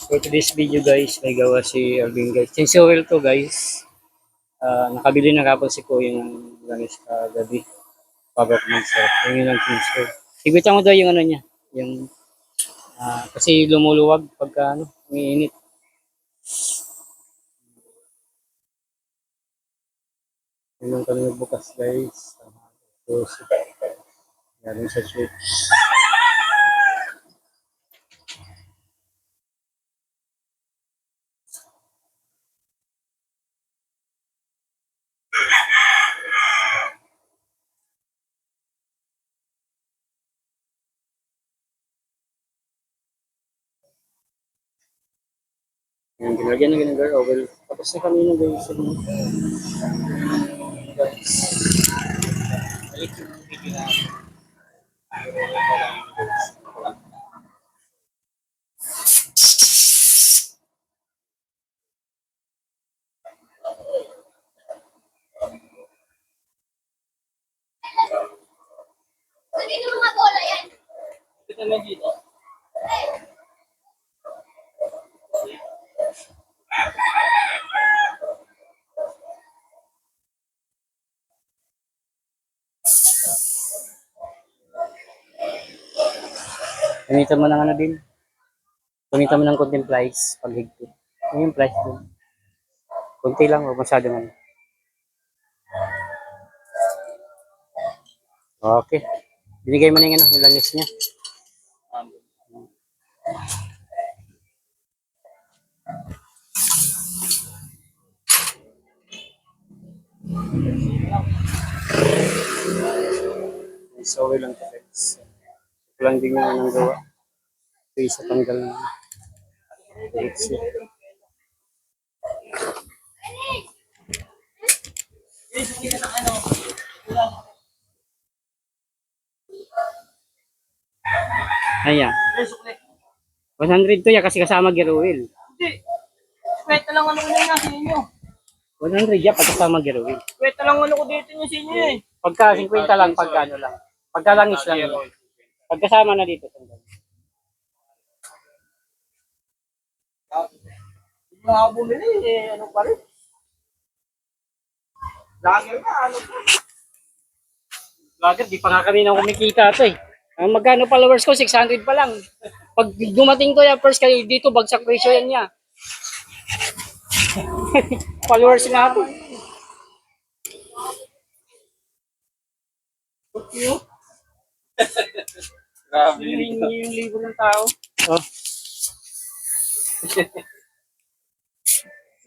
For today's video guys, may gawa si Alvin guys. Change oil to guys. Nakabili na kapon si Kuya ng langis gabi. Power command sir. Yung lang change oil. Igutan mo daw yung ano niya. Yung, kasi lumuluwag pagka ano, umiinit. Yun lang kami nagbukas guys. So, galing sa switch. Yung ginagyan na ginagawa, well, tapos na kami na guys. Guys, balik yung video na. Dito mga bola yan. Ito na dito. Gamitan mo ng ano din. Gamitan mo ng konting plies pag higpit. Ano yung plies din? Kunti lang, huwag masyadong ano. Okay. Binigay mo na yung ano, yung langis niya. So, okay lang ito guys. Ito lang din yung anong gawa. Ito isa tanggal na. Ayan. 100 to ya kasi kasama gear oil. Hindi. Kweta lang ano ko din nga sa inyo. 100 ya pag kasama gear oil. Kweta lang ano ko dito nyo sa inyo eh. Pagka 50 lang, pagka ano lang. Pagka langis lang. Yun. Pagkasama na dito. Hindi mo ako bumili eh. Ano pa rin? Lager na ano pa. Vlogger, di pa nga kami nang kumikita ito eh. Ang magkano followers ko, 600 pa lang. Pag dumating to ya first kayo dito, bagsak presyo yan niya. Followers nga po. Grabe Yung libo ng tao. Oh.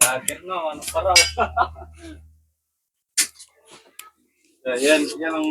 Lager na ano pa raw. Yan ang